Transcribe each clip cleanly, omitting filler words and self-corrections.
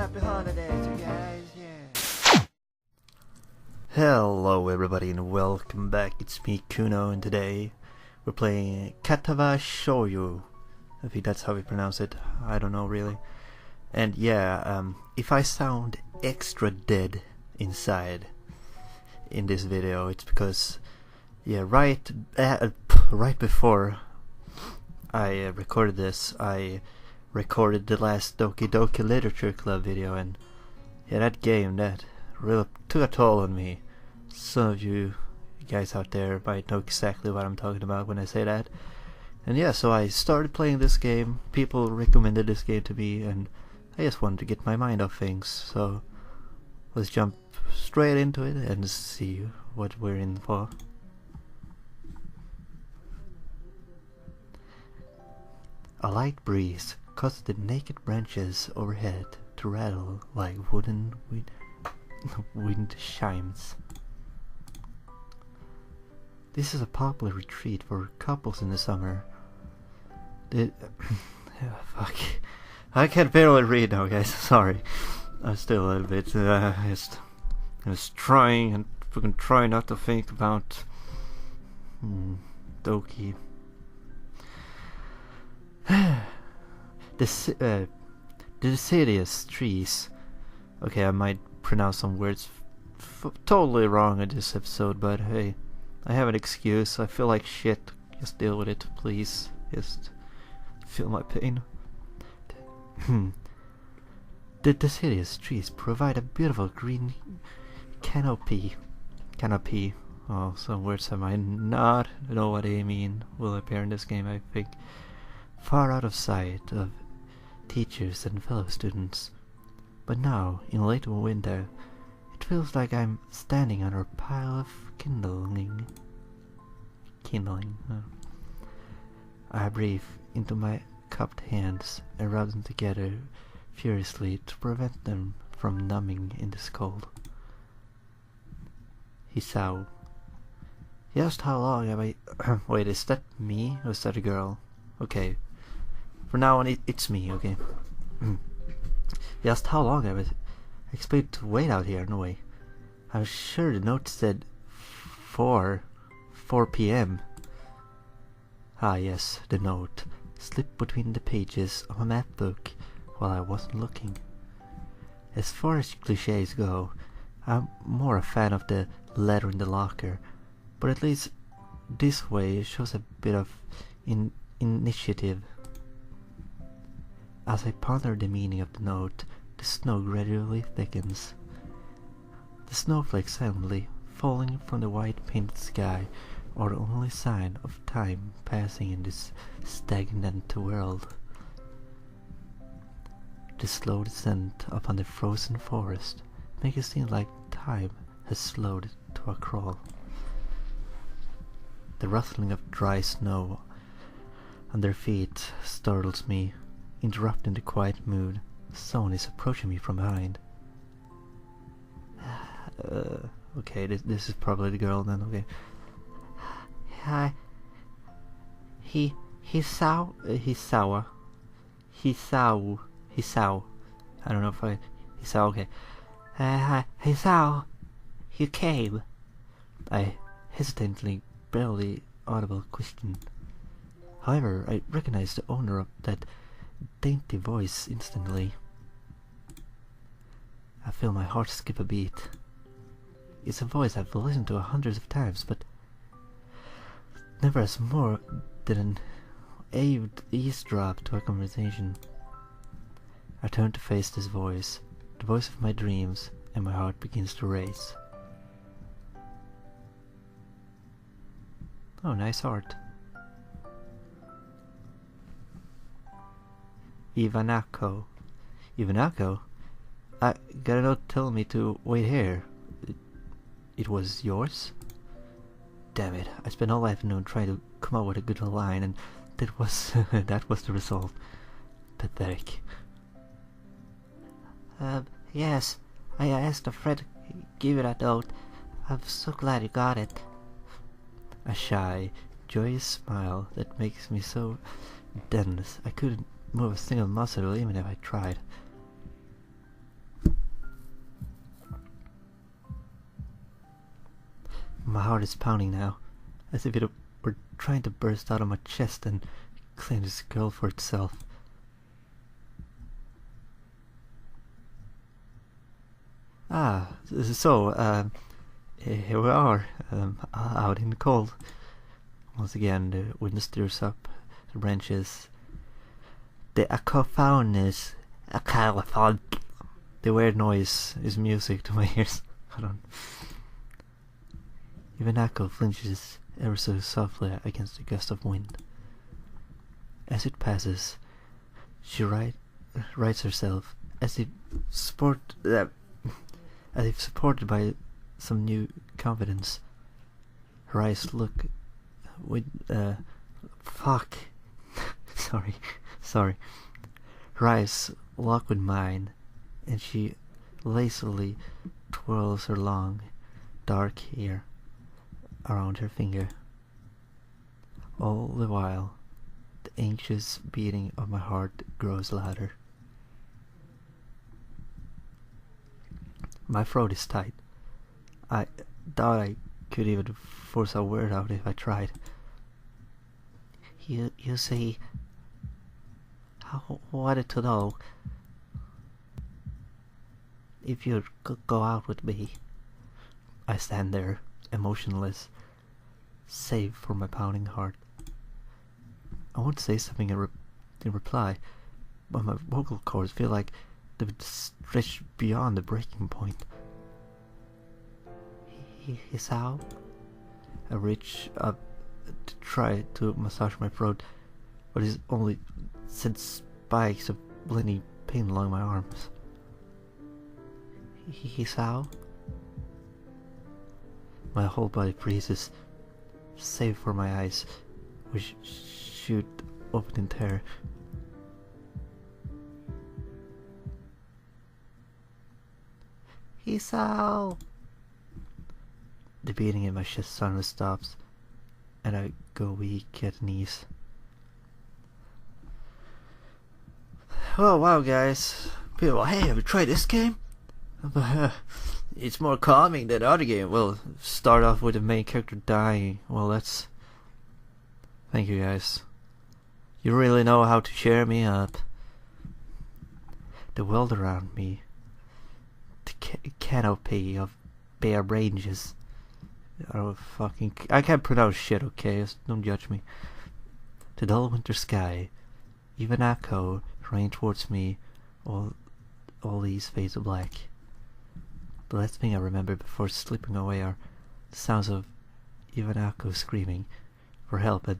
happy holidays, you guys, yeah. Hello everybody and welcome back. It's me, Kuno, and today we're playing Katawa Shoujo. I think that's how we pronounce it. I don't know really. And yeah, if I sound extra dead inside in this video, it's because right before I recorded this, I recorded the last Doki Doki Literature Club video, and yeah, that game, that really took a toll on me. Some of you guys out there might know exactly what I'm talking about when I say that. And yeah, so I started playing this game. People recommended this game to me, and I just wanted to get my mind off things. So let's jump straight into it and see what we're in for. A light breeze caused the naked branches overhead to rattle like wooden wind chimes. This is a popular retreat for couples in the summer. Fuck. I can barely read now, guys. Sorry. I'm still a little bit. I was trying and fucking trying not to think about Doki. The deciduous trees. Okay, I might pronounce some words totally wrong in this episode, but hey, I have an excuse. I feel like shit. Just deal with it, please. Just feel my pain. The deciduous trees provide a beautiful green canopy. Oh, some words I might not know what they mean will appear in this game, I think. Far out of sight of teachers and fellow students. But now, in late winter, it feels like I'm standing under a pile of kindling. I breathe into my cupped hands and rub them together furiously to prevent them from numbing in this cold. Hisao. Just how long have I... Wait, is that me or is that a girl? Okay. For now on, it's me, okay? Just how long have I expected to wait out here? No way. I'm sure the note said 4 p.m. Ah yes, the note slipped between the pages of a math book while I wasn't looking. As far as cliches go, I'm more a fan of the letter in the locker, but at least this way it shows a bit of initiative. As I ponder the meaning of the note, the snow gradually thickens. The snowflakes silently falling from the white painted sky are the only sign of time passing in this stagnant world. The slow descent upon the frozen forest makes it seem like time has slowed to a crawl. The rustling of dry snow under feet startles me, interrupting the quiet mood. Someone is approaching me from behind. Okay, this is probably the girl then, okay. Hi. Hisao. I don't know if Hisao, okay. Hi, Hisao. You came. I hesitantly, barely audible question. However, I recognize the owner of that dainty voice instantly. I feel my heart skip a beat. It's a voice I've listened to hundreds of times, but never as more than an eavesdrop to a conversation. I turn to face this voice, the voice of my dreams, and my heart begins to race. Oh, nice art. Ivanako. I got a note telling me to wait here. It was yours? Damn it, I spent all afternoon trying to come up with a good line, and that was the result. Pathetic. Yes, I asked a friend to give you that note. I'm so glad you got it. A shy, joyous smile that makes me so dense I couldn't move a single muscle even if I tried. My heart is pounding now, as if it were trying to burst out of my chest and claim this girl for itself. So, here we are, out in the cold. Once again, the wind stirs up the branches. The acophones, the weird noise is music to my ears. Hold on. Even Echo flinches ever so softly against a gust of wind. As it passes, she rights herself as if supported by some new confidence. Her eyes look with fuck. sorry. Her eyes lock with mine, and she lazily twirls her long, dark hair around her finger. All the while, the anxious beating of my heart grows louder. My throat is tight. I doubt I could even force a word out if I tried. You see, I wanted to know if you'd go out with me. I stand there, emotionless, save for my pounding heart. I want to say something in reply, but my vocal cords feel like they've stretched beyond the breaking point. He's out. I reach up to try to massage my throat, but it's only sent spikes of blinding pain along my arms. He's out. My whole body freezes, save for my eyes, which shoot open in terror. He's out. The beating in my chest suddenly stops, and I go weak at knees. Oh wow, guys! People, hey, have you tried this game? It's more calming than the other game. Well, start off with the main character dying. Well, that's... Thank you, guys. You really know how to cheer me up. The world around me, the canopy of bare ranges. I can't pronounce shit, okay? Don't judge me. The dull winter sky, even echo rain towards me. All these fades to black. The last thing I remember before slipping away are the sounds of even echo screaming for help and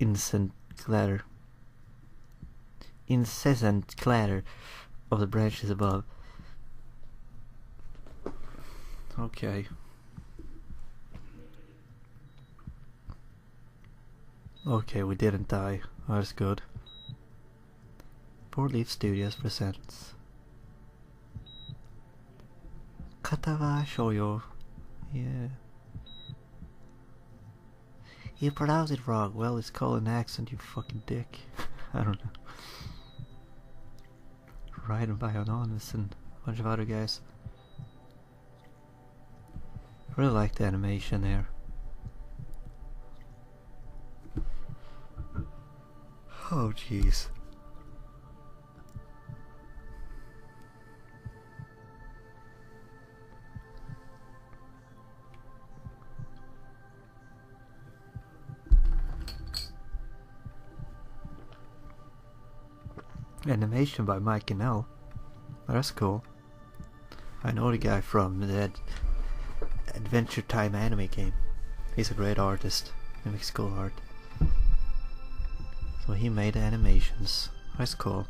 incessant clatter of the branches above. Okay. Okay, we didn't die. That's good. Four Leaf Studios presents Katawa Shoujo. Yeah. You pronounced it wrong. Well, it's called an accent, you fucking dick. I don't know. Ryan by Anonymous and a bunch of other guys. I really like the animation there. Oh jeez. Animation by Mike and L. That's cool. I know the guy from that Adventure Time anime game. He's a great artist. He makes cool art. So he made the animations. That's cool.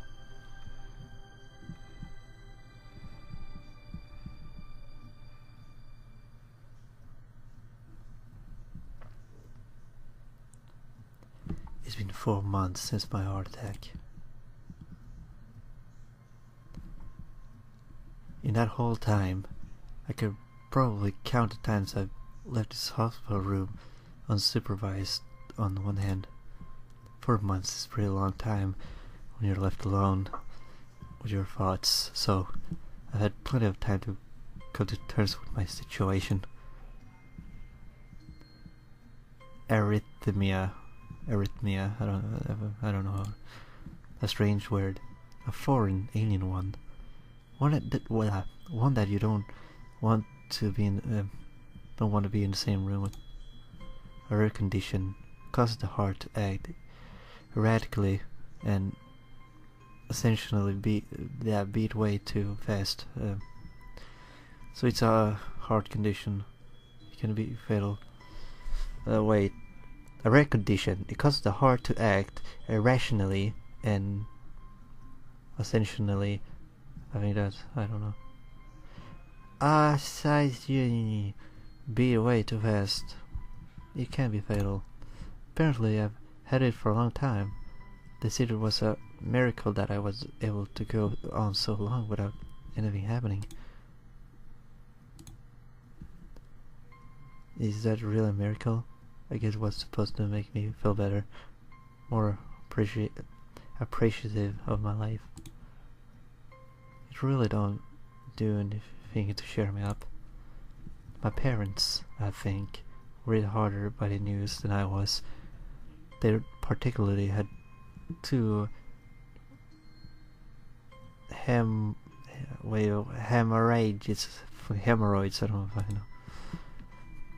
It's been 4 months since my heart attack. In that whole time, I could probably count the times I've left this hospital room unsupervised on one hand. 4 months is a pretty long time when you're left alone with your thoughts, so I've had plenty of time to come to terms with my situation. arrhythmia. I don't know. A strange word, a foreign, alien one. One that you don't want to be in. Don't want to be in the same room with. A rare condition causes the heart to act erratically and essentially beat way too fast. So it's a heart condition. It can be fatal. Wait. A rare condition. It causes the heart to act irrationally and essentially. I think that's. I don't know. Beat way too fast. It can be fatal. Apparently, I've had it for a long time. They said it was a miracle that I was able to go on so long without anything happening. Is that really a miracle? I guess it was supposed to make me feel better, more appreciative of my life. It really don't do anything to cheer me up. My parents, I think, were hit harder by the news than I was. They particularly had two hemorrhoids. I don't know if I know.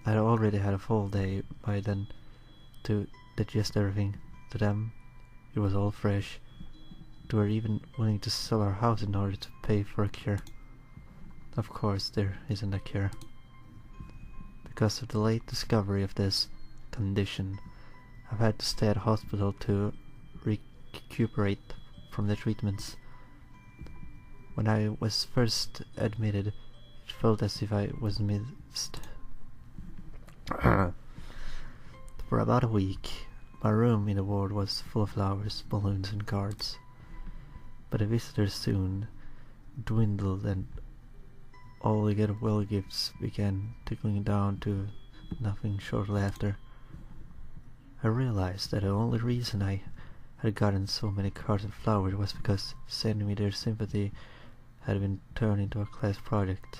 I already had a full day by then to digest everything. To them, it was all fresh. They were even willing to sell our house in order to pay for a cure. Of course, there isn't a cure. Because of the late discovery of this condition, I've had to stay at hospital to recuperate from the treatments. When I was first admitted, it felt as if I was missed. For about a week, my room in the ward was full of flowers, balloons and cards. But the visitors soon dwindled and all the goodwill gifts began trickling down to nothing shortly after. I realized that the only reason I had gotten so many cards and flowers was because sending me their sympathy had been turned into a class project.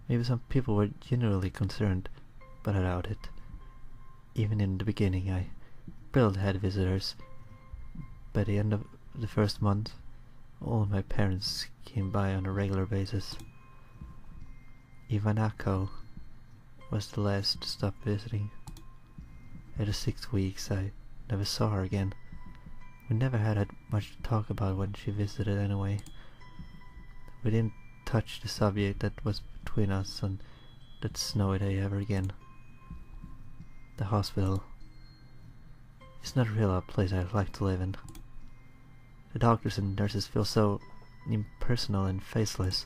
Maybe some people were genuinely concerned, but I doubt it. Even in the beginning, I barely had visitors. By the end of the first month, all of my parents came by on a regular basis. Ivanako was the last to stop visiting. After 6 weeks, I never saw her again. We never had much to talk about when she visited anyway. We didn't touch the subject that was between us on that snowy day ever again. The hospital. It's not really a place I'd like to live in. The doctors and nurses feel so impersonal and faceless.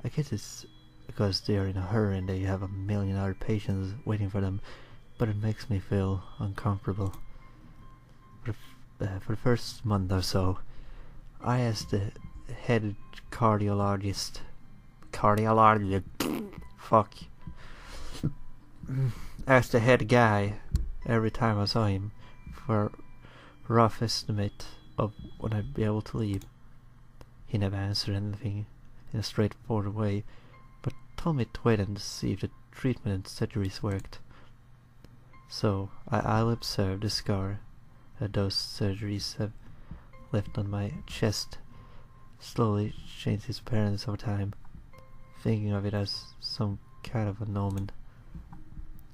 I guess it's because they are in a hurry and they have a million other patients waiting for them, but it makes me feel uncomfortable. For the first month or so, I asked the head cardiologist, asked the head guy every time I saw him for a rough estimate of when I'd be able to leave. He never answered anything in a straightforward way, but told me to wait and see if the treatment and surgeries worked. So I'll observe the scar that those surgeries have left on my chest slowly change its appearance over time, thinking of it as some kind of an omen.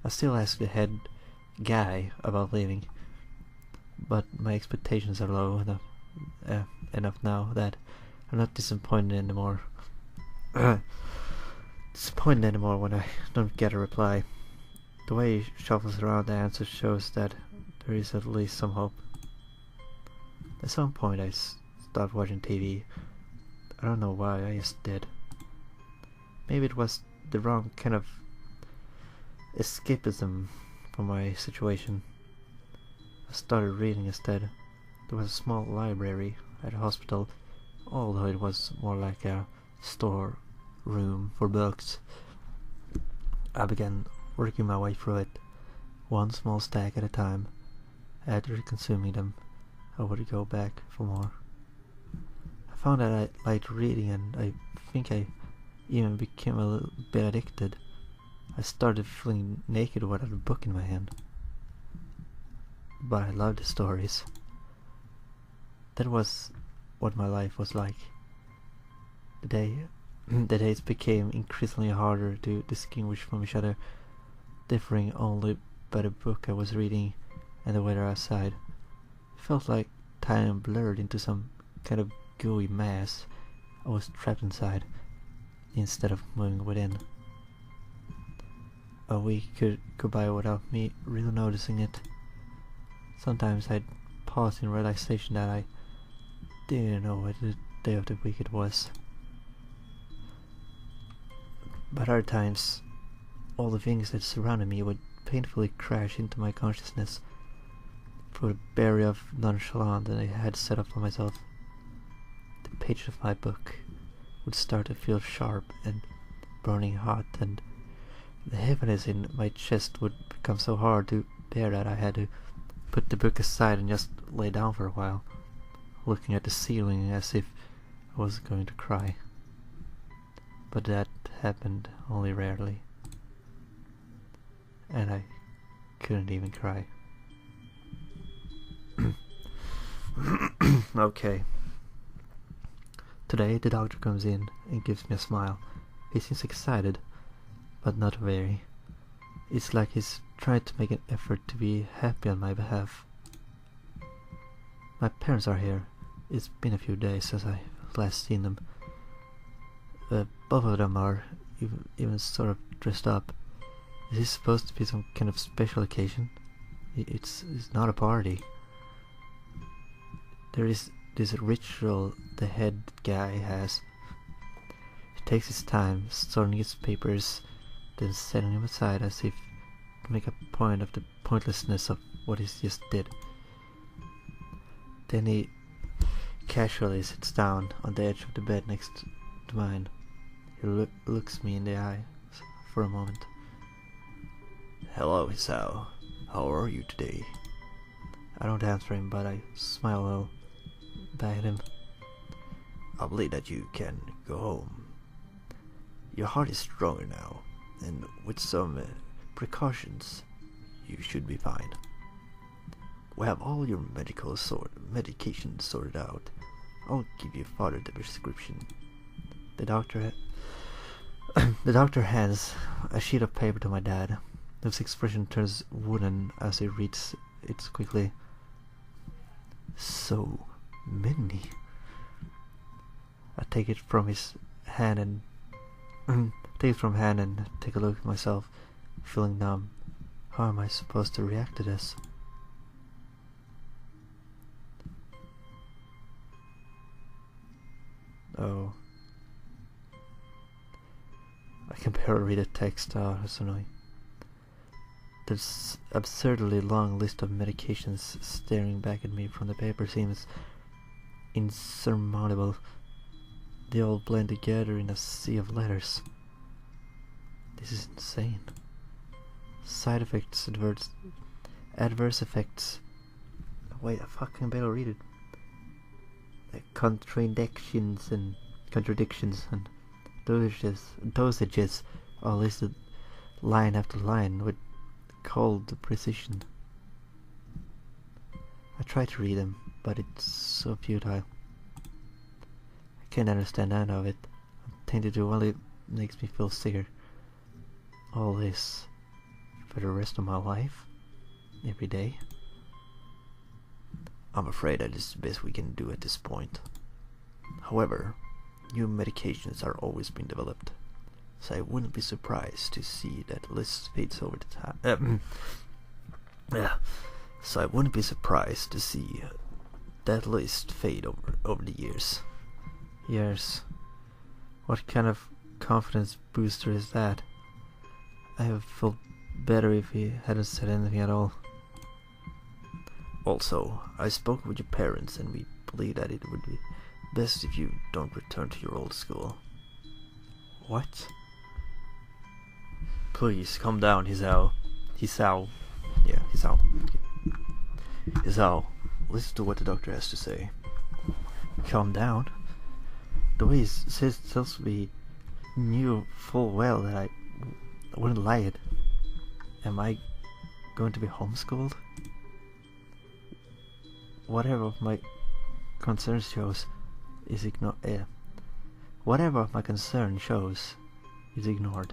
I still ask the head guy about leaving, but my expectations are low enough now that I'm not disappointed anymore. Disappointed anymore when I don't get a reply. The way he shuffles around the answer shows that there is at least some hope. At some point I stopped watching TV. I don't know why, I just did. Maybe it was the wrong kind of escapism from my situation. I started reading instead. There was a small library at the hospital, although it was more like a store room for books. I began working my way through it, one small stack at a time. After consuming them, I would go back for more. I found that I liked reading, and I think I even became a little bit addicted. I started feeling naked without a book in my hand. But I loved the stories. That was what my life was like. The days became increasingly harder to distinguish from each other, differing only by the book I was reading and the weather outside. It felt like time blurred into some kind of gooey mass. I was trapped inside, instead of moving within. A week could go by without me really noticing it. Sometimes I'd pause in realization that I didn't know what the day of the week it was. But other times, all the things that surrounded me would painfully crash into my consciousness through the barrier of nonchalance that I had set up for myself. The pages of my book would start to feel sharp and burning hot, and the heaviness in my chest would become so hard to bear that I had to put the book aside and just lay down for a while, looking at the ceiling as if I was going to cry. But that happened only rarely, and I couldn't even cry. Okay. Today the doctor comes in and gives me a smile. He seems excited, but not very. It's like he's trying to make an effort to be happy on my behalf. My parents are here. It's been a few days since I last seen them. Both of them are even sort of dressed up. Is this supposed to be some kind of special occasion? It's not a party. There is this ritual the head guy has. He takes his time sorting his papers, then setting them aside as if to make a point of the pointlessness of what he just did. Then he casually sits down on the edge of the bed next to mine. He looks me in the eye for a moment. Hello, Hisao. How are you today? I don't answer him, but I smile low back at him. I believe that you can go home. Your heart is stronger now, and with some precautions, you should be fine. We have all your medications sorted out. I'll give your father the prescription. The doctor hands a sheet of paper to my dad. His expression turns wooden as he reads it quickly. So many. I take it from his hand and take a look at myself, feeling numb. How am I supposed to react to this? Oh. I can barely read the text. Oh, that's annoying. This absurdly long list of medications staring back at me from the paper seems insurmountable. They all blend together in a sea of letters. This is insane. Side effects, adverse effects. Wait, I fucking barely read it. Contradictions and dosages are listed line after line with cold precision. I try to read them, but it's so futile. I can't understand none of it. I'm tempted to only makes me feel sicker. All this for the rest of my life? Every day? I'm afraid that is the best we can do at this point. However, new medications are always being developed, so I wouldn't be surprised to see that list fades over the time. So I wouldn't be surprised to see that list fade over the years. Years? What kind of confidence booster is that? I have felt better if he hadn't said anything at all. Also, I spoke with your parents and we believe that it would be best if you don't return to your old school. What? Please, calm down, Hisao. Yeah, Hisao. Okay. Hisao, listen to what the doctor has to say. Calm down? The way he tells me knew full well that I wouldn't like it. Am I going to be homeschooled? Whatever of my concern shows is ignored. Whatever of my concern shows is ignored.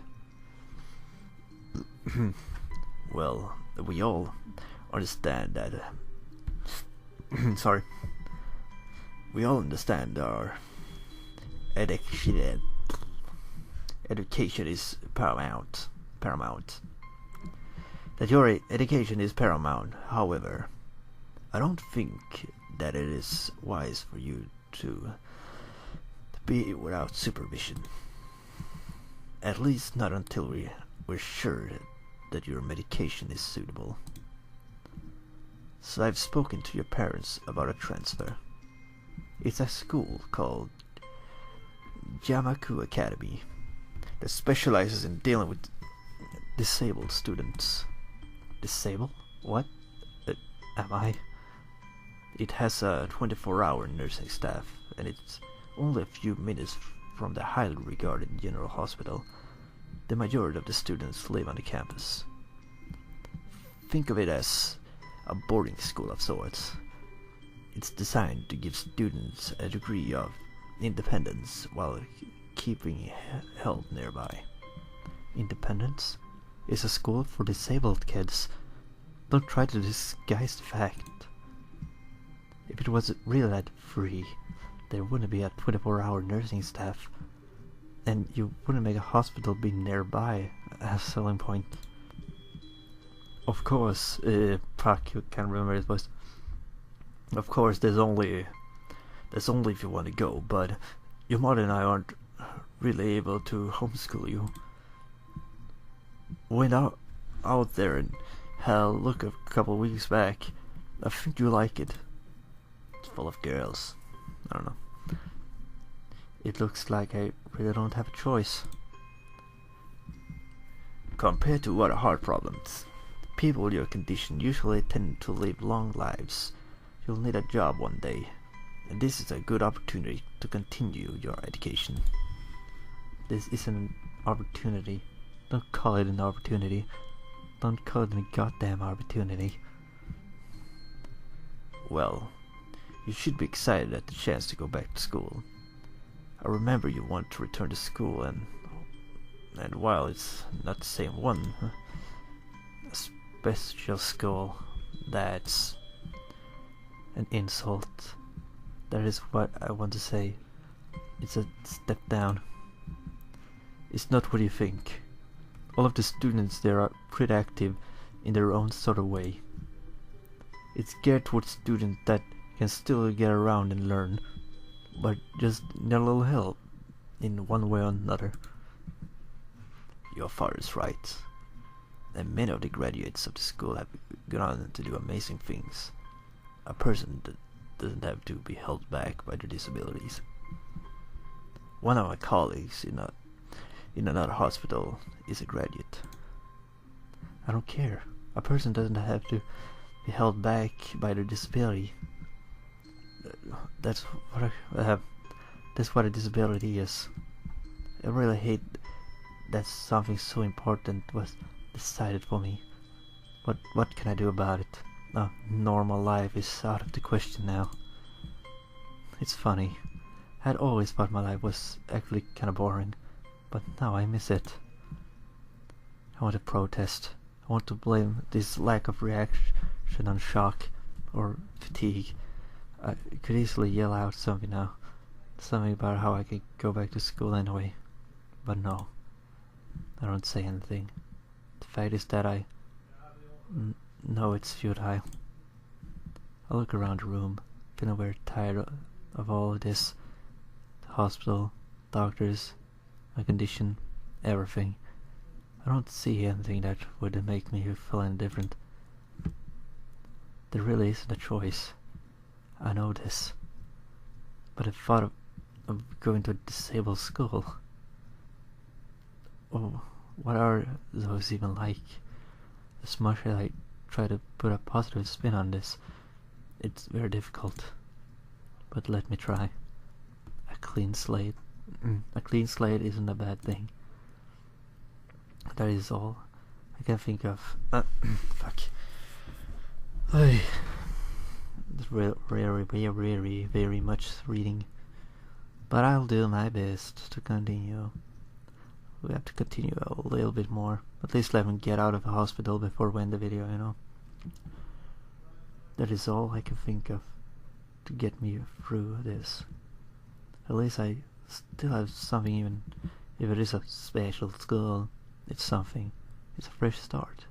Well, we all understand that. Sorry. We all understand our education is paramount. That your education is paramount. However, I don't think that it is wise for you to be without supervision. At least not until we're sure that your medication is suitable. So I've spoken to your parents about a transfer. It's a school called Jamaku Academy that specializes in dealing with disabled students. Disabled? What? Am I? It has a 24-hour nursing staff, and it's only a few minutes from the highly regarded general hospital. The majority of the students live on the campus. Think of it as a boarding school of sorts. It's designed to give students a degree of independence while keeping help nearby. Independence? Is a school for disabled kids. Don't try to disguise the fact. If it was really that free, there wouldn't be a 24-hour nursing staff, and you wouldn't make a hospital be nearby a selling point. Of course, fuck, you can't remember his voice. Of course, there's only if you want to go, but your mother and I aren't really able to homeschool you. Went out there and had a look a couple of weeks back. I think you like it. It's full of girls. I don't know. It looks like I really don't have a choice. Compared to other heart problems, people with your condition usually tend to live long lives. You'll need a job one day, and this is a good opportunity to continue your education. This isn't an opportunity. Don't call it an opportunity. Don't call it a goddamn opportunity. Well, you should be excited at the chance to go back to school. I remember you want to return to school, and while it's not the same one, a special school, that's an insult. That is what I want to say. It's a step down. It's not what you think. All of the students there are pretty active in their own sort of way. It's geared towards students that can still get around and learn, but just need a little help in one way or another. Your father is right, and many of the graduates of the school have gone on to do amazing things. A person that doesn't have to be held back by their disabilities. One of my colleagues in another hospital is a graduate. I don't care. A person doesn't have to be held back by their disability. That's what a disability is. I really hate that something so important was decided for me. What can I do about it? A normal life is out of the question now. It's funny. I'd always thought my life was actually kinda boring, but now I miss it. I want to protest. I want to blame this lack of reaction on shock or fatigue. I could easily yell out something now. Something about how I could go back to school anyway. But no. I don't say anything. The fact is that I know it's futile. I look around the room, feeling very tired of all of this. The hospital, doctors, my condition, everything. I don't see anything that would make me feel any different. There really isn't a choice. I know this. But the thought of going to a disabled school... Oh, what are those even like? As much as I try to put a positive spin on this, it's very difficult. But let me try. A clean slate. A clean slate isn't a bad thing. That is all I can think of. Fuck. It's very much reading. But I'll do my best to continue. We have to continue a little bit more. At least let him get out of the hospital before we end the video, you know. That is all I can think of to get me through this. At least I still have something, even if it is a special school. It's something. It's a fresh start.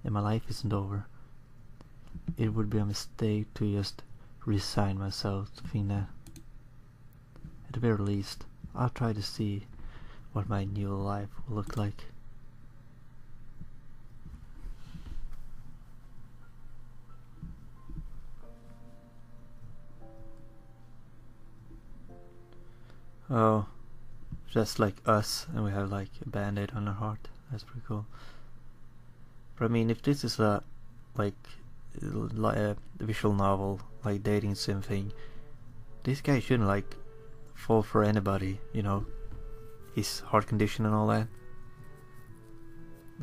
And my life isn't over. It would be a mistake to just resign myself to think that. At the very least, I'll try to see what my new life will look like. Oh, just like us, and we have like a band-aid on our heart. That's pretty cool. But I mean, if this is a visual novel, like dating sim thing, this guy shouldn't like fall for anybody, you know, his heart condition and all that.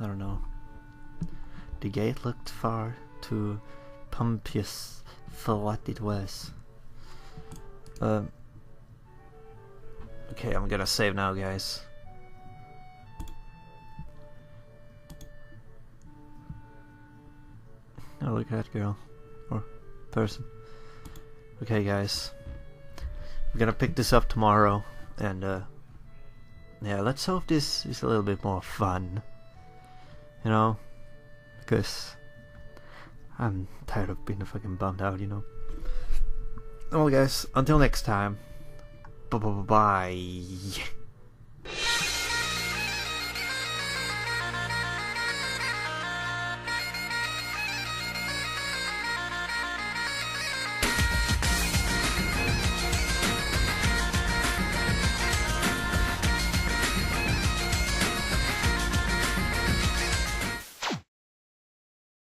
I don't know. The gate looked far too pompous for what it was. Okay, I'm gonna save now, guys. Oh, look at that girl. Or person. Okay, guys. We're gonna pick this up tomorrow. And, yeah, let's hope this is a little bit more fun. You know? Because I'm tired of being fucking bummed out, you know? Well, guys, until next time. Bye.